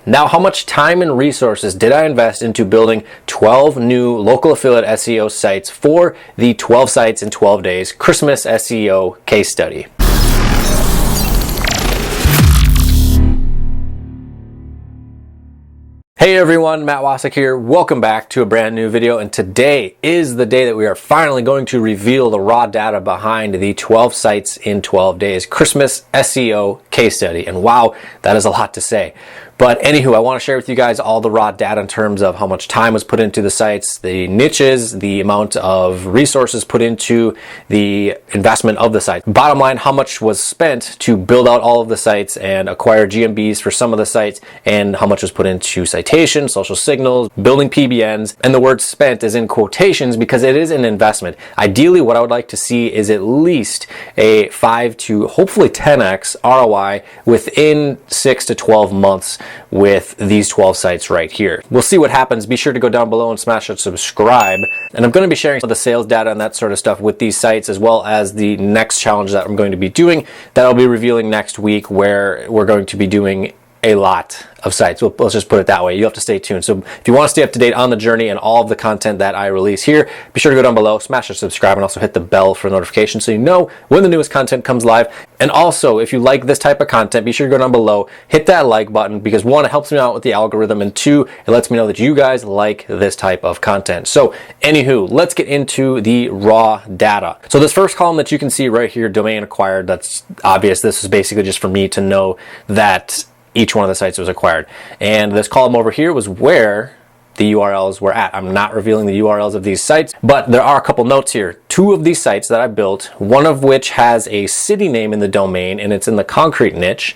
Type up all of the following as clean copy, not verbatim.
Now, how much time and resources did I invest into building 12 new local affiliate SEO sites for the 12 sites in 12 days Christmas SEO case study? Hey everyone, Matt Wacek here. Welcome back to a brand new video, and today is the day that we are finally going to reveal the raw data behind the 12 sites in 12 days Christmas SEO case study. And wow, that is a lot to say. But anywho, I want to share with you guys all the raw data in terms of how much time was put into the sites, the niches, the amount of resources put into the investment of the site. Bottom line, how much was spent to build out all of the sites and acquire GMBs for some of the sites, and how much was put into citations, social signals, building PBNs, and the word spent is in quotations because it is an investment. Ideally, what I would like to see is at least a 5 to hopefully 10x ROI within 6 to 12 months with these 12 sites right here. We'll see what happens. Be sure to go down below and smash that subscribe. And I'm going to be sharing some of the sales data and that sort of stuff with these sites, as well as the next challenge that I'm going to be doing that I'll be revealing next week, where we're going to be doing a lot of sites. Well, let's just put it that way. You have to stay tuned. So if you want to stay up to date on the journey and all of the content that I release here, be sure to go down below, smash the subscribe, and also hit the bell for notifications so you know when the newest content comes live. And also, if you like this type of content, be sure to go down below, hit that like button, because one, it helps me out with the algorithm, and two, it lets me know that you guys like this type of content. So anywho, let's get into the raw data. So this first column that you can see right here, domain acquired, that's obvious. This is basically just for me to know that each one of the sites was acquired. And this column over here was where the URLs were at. I'm not revealing the URLs of these sites, but there are a couple notes here. 2 of these sites that I built, one of which has a city name in the domain and it's in the concrete niche,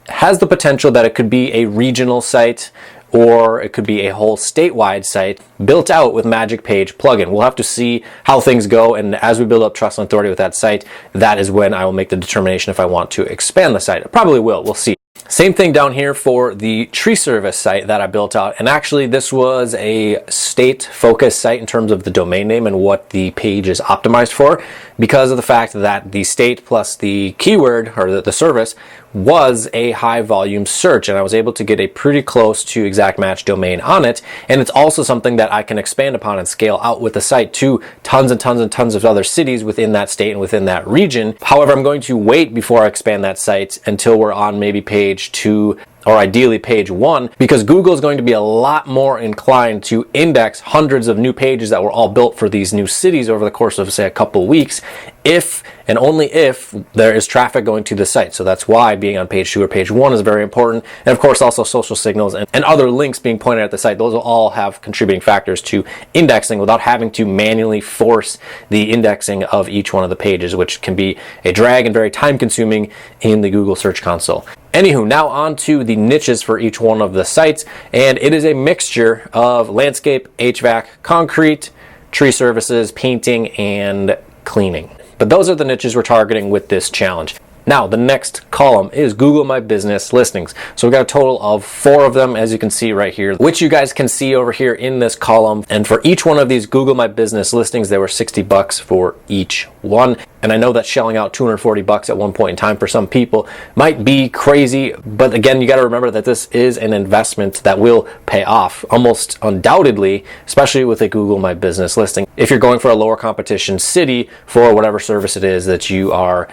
has the potential that it could be a regional site, or it could be a whole statewide site built out with Magic Page plugin. We'll have to see how things go, and as we build up trust and authority with that site, that is when I will make the determination if I want to expand the site. I probably will. We'll see. Same thing down here for the tree service site that I built out. And actually, this was a state-focused site in terms of the domain name and what the page is optimized for, because of the fact that the state plus the keyword, or the service, was a high volume search, and I was able to get a pretty close to exact match domain on it. And it's also something that I can expand upon and scale out with the site to tons and tons and tons of other cities within that state and within that region. However, I'm going to wait before I expand that site until we're on maybe page 2, or ideally page 1, because Google is going to be a lot more inclined to index hundreds of new pages that were all built for these new cities over the course of, say, a couple weeks, if and only if there is traffic going to the site. So that's why being on page 2 or page 1 is very important. And of course, also social signals and other links being pointed at the site. Those will all have contributing factors to indexing without having to manually force the indexing of each one of the pages, which can be a drag and very time consuming in the Google Search Console. Anywho, now on to the niches for each one of the sites, and it is a mixture of landscape, HVAC, concrete, tree services, painting, and cleaning. But those are the niches we're targeting with this challenge. Now, the next column is Google My Business listings. So we've got a total of 4 of them, as you can see right here, which you guys can see over here in this column. And for each one of these Google My Business listings, they were $60 for each one. And I know that shelling out $240 at one point in time for some people might be crazy, but again, you got to remember that this is an investment that will pay off almost undoubtedly, especially with a Google My Business listing, if you're going for a lower competition city for whatever service it is that you are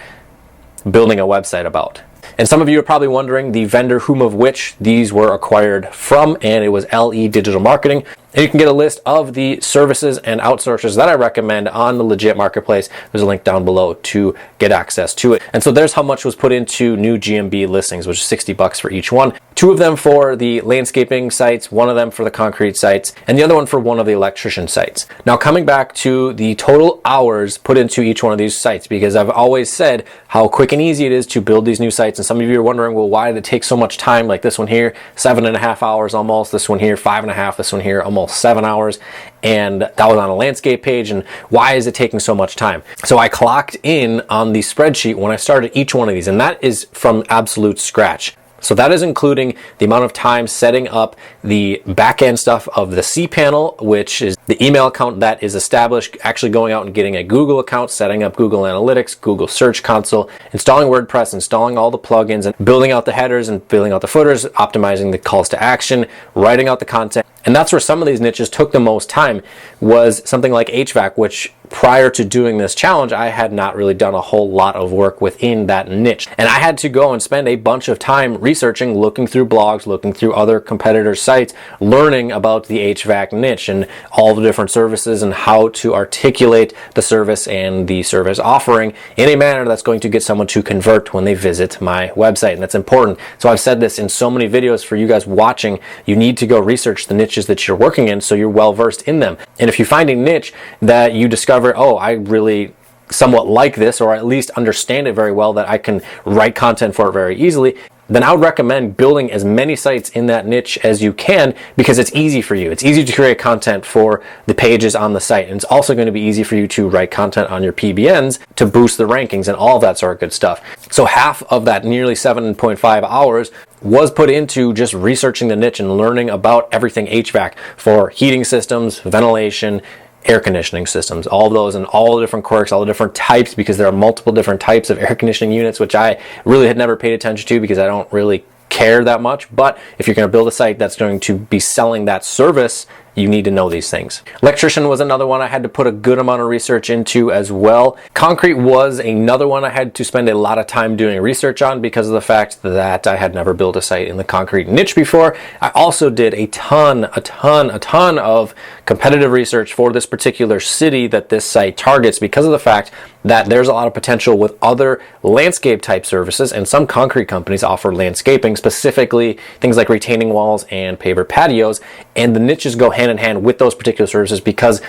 building a website about. And some of you are probably wondering the vendor whom of which these were acquired from, and it was LE Digital Marketing. And you can get a list of the services and outsourcers that I recommend on the Legit Marketplace. There's a link down below to get access to it. And so there's how much was put into new GMB listings, which is $60 for each one. 2 of them for the landscaping sites, 1 of them for the concrete sites, and the other one for one of the electrician sites. Now, coming back to the total hours put into each one of these sites, because I've always said how quick and easy it is to build these new sites. And some of you are wondering, well, why did it take so much time? Like this one here, 7.5 hours almost. This one here, 5.5. This one here, almost 7 hours, and that was on a landscape page. And why is it taking so much time? So I clocked in on the spreadsheet when I started each one of these, and that is from absolute scratch. So that is including the amount of time setting up the back-end stuff of the cPanel, which is the email account that is established, actually going out and getting a Google account, setting up Google Analytics, Google Search Console, installing WordPress, installing all the plugins, and building out the headers and building out the footers, optimizing the calls to action, writing out the content. And that's where some of these niches took the most time, was something like HVAC, which prior to doing this challenge, I had not really done a whole lot of work within that niche. And I had to go and spend a bunch of time researching, looking through blogs, looking through other competitors' sites, learning about the HVAC niche and all the different services and how to articulate the service and the service offering in a manner that's going to get someone to convert when they visit my website. And that's important. So I've said this in so many videos for you guys watching. You need to go research the niches that you're working in so you're well versed in them. And if you find a niche that you discover, oh, I really somewhat like this, or at least understand it very well, that I can write content for it very easily, then I would recommend building as many sites in that niche as you can, because it's easy for you. It's easy to create content for the pages on the site. And it's also going to be easy for you to write content on your PBNs to boost the rankings and all of that sort of good stuff. So half of that nearly 7.5 hours was put into just researching the niche and learning about everything HVAC, for heating systems, ventilation, air conditioning systems, all of those, and all the different quirks, all the different types, because there are multiple different types of air conditioning units, which I really had never paid attention to because I don't really care that much. But if you're going to build a site that's going to be selling that service, you need to know these things. Electrician was another one I had to put a good amount of research into as well. Concrete was another one I had to spend a lot of time doing research on because of the fact that I had never built a site in the concrete niche before. I also did a ton of competitive research for this particular city that this site targets, because of the fact that there's a lot of potential with other landscape type services, and some concrete companies offer landscaping, specifically things like retaining walls and paver patios, and the niches go hand in hand with those particular services, because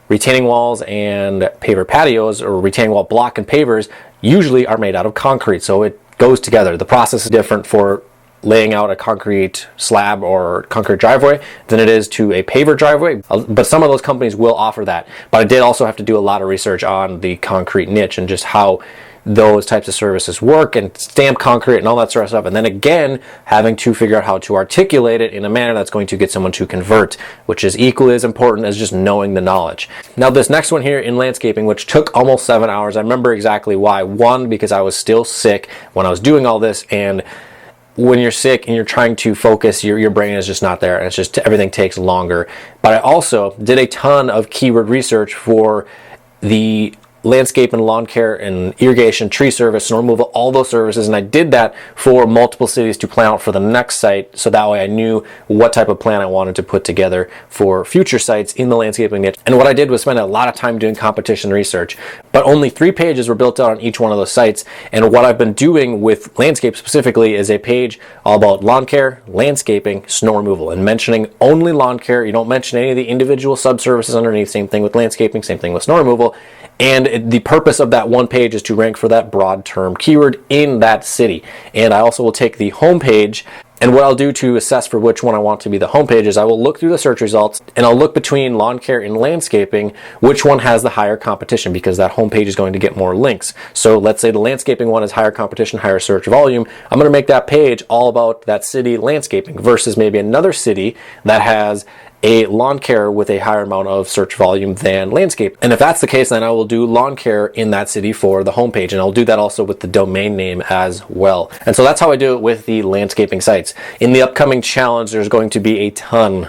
retaining walls and paver patios, or retaining wall block and pavers, usually are made out of concrete, so it goes together. The process is different for laying out a concrete slab or concrete driveway than it is to a paver driveway, but some of those companies will offer that. But I did also have to do a lot of research on the concrete niche and just how those types of services work, and stamp concrete and all that sort of stuff. And then again, having to figure out how to articulate it in a manner that's going to get someone to convert, which is equally as important as just knowing the knowledge. Now this next one here in landscaping, which took almost 7 hours, I remember exactly why. One, because I was still sick when I was doing all this, and when you're sick and you're trying to focus, your brain is just not there, and it's just, everything takes longer. But I also did a ton of keyword research for the landscape and lawn care and irrigation, tree service, snow removal, all those services, and I did that for multiple cities to plan out for the next site, so that way I knew what type of plan I wanted to put together for future sites in the landscaping niche. And what I did was spend a lot of time doing competition research, but only 3 pages were built out on each one of those sites. And what I've been doing with landscape specifically is a page all about lawn care, landscaping, snow removal, and mentioning only lawn care. You don't mention any of the individual sub-services underneath. Same thing with landscaping, same thing with snow removal. And the purpose of that one page is to rank for that broad term keyword in that city. And I also will take the home page, and what I'll do to assess for which one I want to be the home page is I will look through the search results, and I'll look between lawn care and landscaping, which one has the higher competition, because that home page is going to get more links. So let's say the landscaping one is higher competition, higher search volume. I'm going to make that page all about that city landscaping versus maybe another city that has a lawn care with a higher amount of search volume than landscape. And if that's the case, then I will do lawn care in that city for the homepage, and I'll do that also with the domain name as well. And so that's how I do it with the landscaping sites. In the upcoming challenge, there's going to be a ton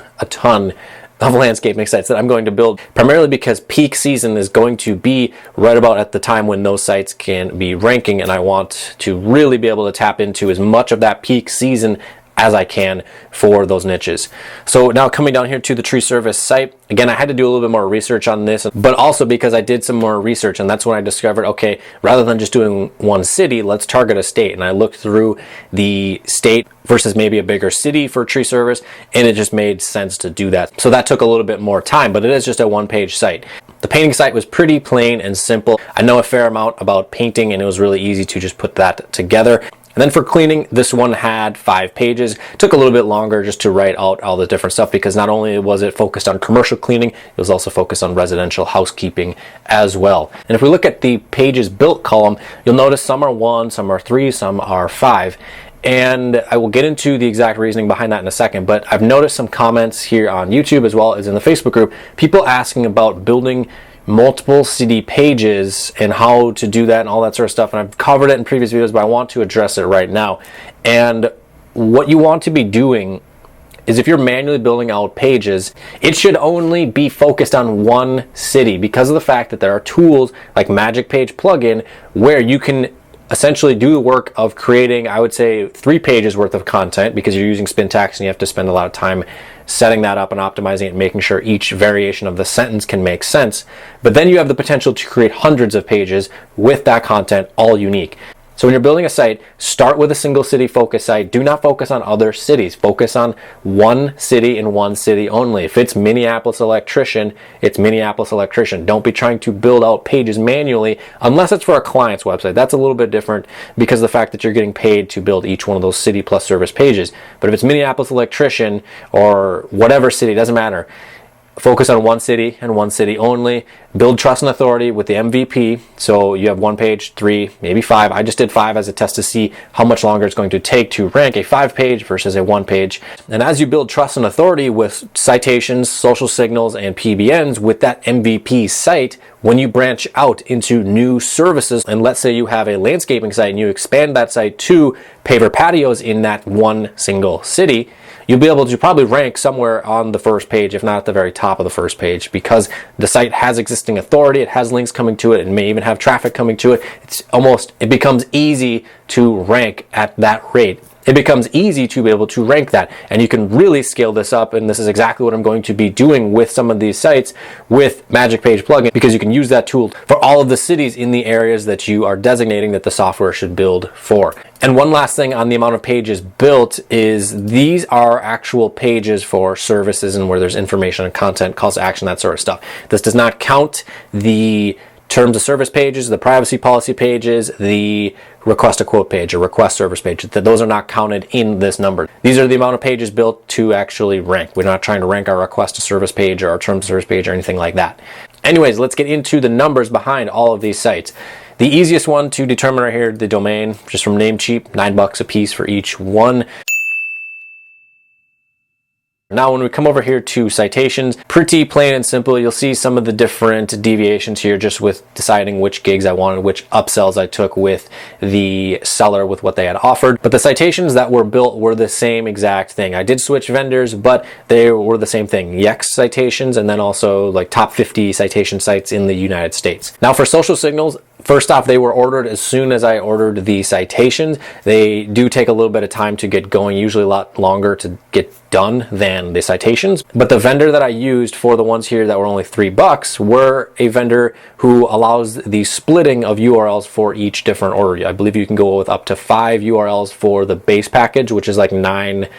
of landscaping sites that I'm going to build, primarily because peak season is going to be right about at the time when those sites can be ranking, and I want to really be able to tap into as much of that peak season as I can for those niches. So now coming down here to the tree service site, again, I had to do a little bit more research on this, but also because I did some more research, and that's when I discovered, okay, rather than just doing one city, let's target a state. And I looked through the state versus maybe a bigger city for tree service, and it just made sense to do that. So that took a little bit more time, but it is just a one-page site. The painting site was pretty plain and simple. I know a fair amount about painting, and it was really easy to just put that together. And then for cleaning, this one had 5 pages. It took a little bit longer just to write out all the different stuff, because not only was it focused on commercial cleaning, it was also focused on residential housekeeping as well. And if we look at the pages built column, you'll notice some are 1, some are 3, some are 5. And I will get into the exact reasoning behind that in a second, but I've noticed some comments here on YouTube as well as in the Facebook group, people asking about building multiple city pages and how to do that and all that sort of stuff. And I've covered it in previous videos, but I want to address it right now. And what you want to be doing is, if you're manually building out pages, it should only be focused on one city, because of the fact that there are tools like Magic Page plugin where you can essentially do the work of creating, I would say, 3 pages worth of content, because you're using Spintax and you have to spend a lot of time setting that up and optimizing it and making sure each variation of the sentence can make sense. But then you have the potential to create hundreds of pages with that content, all unique. So when you're building a site, start with a single city focus site. Do not focus on other cities. Focus on one city and one city only. If it's Minneapolis Electrician, it's Minneapolis Electrician. Don't be trying to build out pages manually unless it's for a client's website. That's a little bit different because of the fact that you're getting paid to build each one of those city plus service pages. But if it's Minneapolis Electrician or whatever city, it doesn't matter. Focus on one city and one city only. Build trust and authority with the MVP. So you have 1 page, 3, maybe 5. I just did 5 as a test to see how much longer it's going to take to rank a 5-page versus a 1-page. And as you build trust and authority with citations, social signals, and PBNs with that MVP site, when you branch out into new services, and let's say you have a landscaping site and you expand that site to paver patios in that one single city, you'll be able to probably rank somewhere on the first page, if not at the very top of the first page, because the site has existing authority, it has links coming to it, it may even have traffic coming to it. It becomes easy to rank at that rate. It becomes easy to be able to rank that, and you can really scale this up, and this is exactly what I'm going to be doing with some of these sites with Magic Page plugin, because you can use that tool for all of the cities in the areas that you are designating that the software should build for. And one last thing on the amount of pages built is these are actual pages for services and where there's information and content, calls to action, that sort of stuff. This does not count the terms of service pages, the privacy policy pages, the request a quote page or request service page. Those are not counted in this number. These are the amount of pages built to actually rank. We're not trying to rank our request a service page or our terms of service page or anything like that. Anyways, let's get into the numbers behind all of these sites. The easiest one to determine right here, the domain, just from Namecheap, $9 a piece for each one. Now when we come over here to citations, pretty plain and simple. You'll see some of the different deviations here just with deciding which gigs I wanted, which upsells I took with the seller with what they had offered. But the citations that were built were the same exact thing. I did switch vendors, but they were the same thing. Yext citations, and then also like top 50 citation sites in the United States. Now for social signals, first off, they were ordered as soon as I ordered the citations. They do take a little bit of time to get going, usually a lot longer to get done than the citations. But the vendor that I used for the ones here that were only $3 were a vendor who allows the splitting of URLs for each different order. I believe you can go with up to 5 URLs for the base package, which is like $9.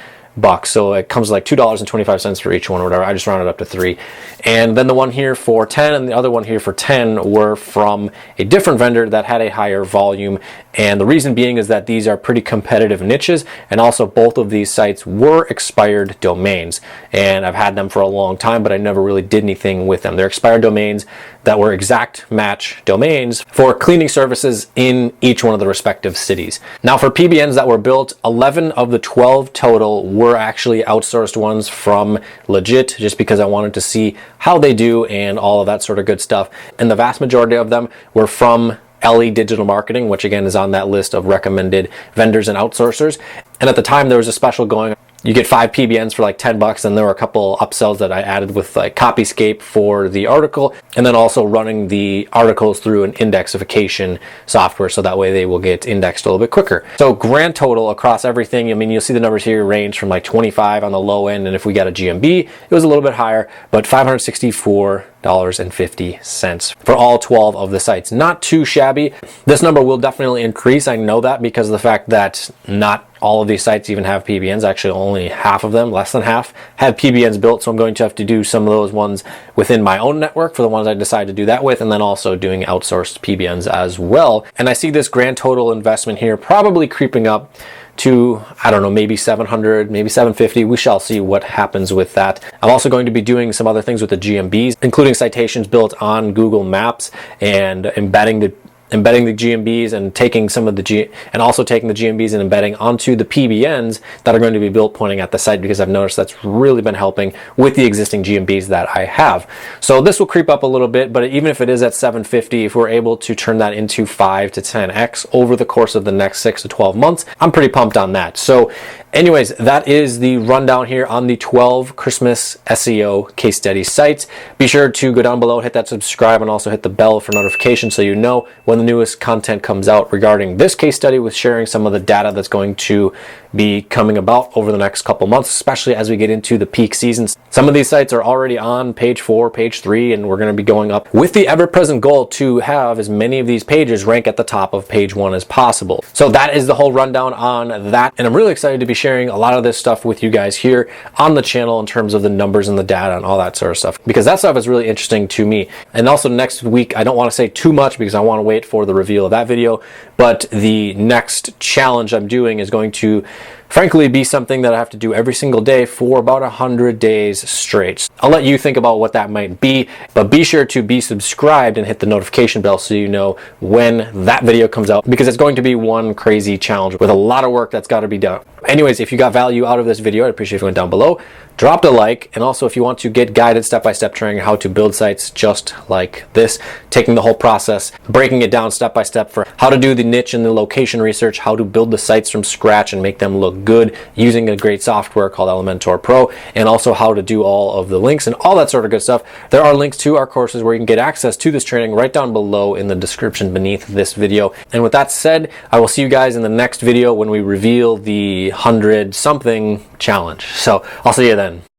So it comes like $2.25 for each one or whatever. I just rounded up to 3. And then the one here for 10 and the other one here for 10 were from a different vendor that had a higher volume. And the reason being is that these are pretty competitive niches, and also both of these sites were expired domains. And I've had them for a long time, but I never really did anything with them. They're expired domains that were exact match domains for cleaning services in each one of the respective cities. Now for PBNs that were built, 11 of the 12 total were actually outsourced ones from Legit, just because I wanted to see how they do and all of that sort of good stuff. And the vast majority of them were from LE Digital Marketing, which again is on that list of recommended vendors and outsourcers. And at the time there was a special going on. You get 5 PBNs for like $10, and there were a couple upsells that I added with like Copyscape for the article, and then also running the articles through an indexification software, so that way they will get indexed a little bit quicker. So grand total across everything, I mean, you'll see the numbers here range from like 25 on the low end, and if we got a GMB, it was a little bit higher, but $564.50 for all 12 of the sites. Not too shabby. This number will definitely increase. I know that because of the fact that not all of these sites even have PBNs. Actually, only half of them, less than half, have PBNs built. So I'm going to have to do some of those ones within my own network for the ones I decide to do that with, and then also doing outsourced PBNs as well. And I see this grand total investment here probably creeping up to, I don't know, maybe 700, maybe 750. We shall see what happens with that. I'm also going to be doing some other things with the GMBs, including citations built on Google Maps and embedding the embedding the GMBs and taking some of the and also taking the GMBs and embedding onto the PBNs that are going to be built pointing at the site, because I've noticed that's really been helping with the existing GMBs that I have. So this will creep up a little bit, but even if it is at 750, if we're able to turn that into 5 to 10x over the course of the next 6 to 12 months, I'm pretty pumped on that. So anyways, that is the rundown here on the 12 Christmas SEO case study sites. Be sure to go down below, hit that subscribe, and also hit the bell for notifications so you know when the newest content comes out regarding this case study, with sharing some of the data that's going to be coming about over the next couple months, especially as we get into the peak seasons. Some of these sites are already on page 4, page 3, and we're going to be going up with the ever-present goal to have as many of these pages rank at the top of page 1 as possible. So that is the whole rundown on that, and I'm really excited to be sharing a lot of this stuff with you guys here on the channel in terms of the numbers and the data and all that sort of stuff, because that stuff is really interesting to me. And also next week, I don't want to say too much because I want to wait for the reveal of that video, but the next challenge I'm doing is going to frankly be something that I have to do every single day for about 100 days straight. I'll let you think about what that might be, but be sure to be subscribed and hit the notification bell so you know when that video comes out, because it's going to be one crazy challenge with a lot of work that's got to be done. Anyways, if you got value out of this video, I'd appreciate if you went down below, dropped a like, and also if you want to get guided step-by-step training how to build sites just like this, taking the whole process, breaking it down step-by-step for how to do the niche and the location research, how to build the sites from scratch and make them look good using a great software called Elementor Pro, and also how to do all of the links and all that sort of good stuff. There are links to our courses where you can get access to this training right down below in the description beneath this video. And with that said, I will see you guys in the next video when we reveal the 100 something challenge. So I'll see you then.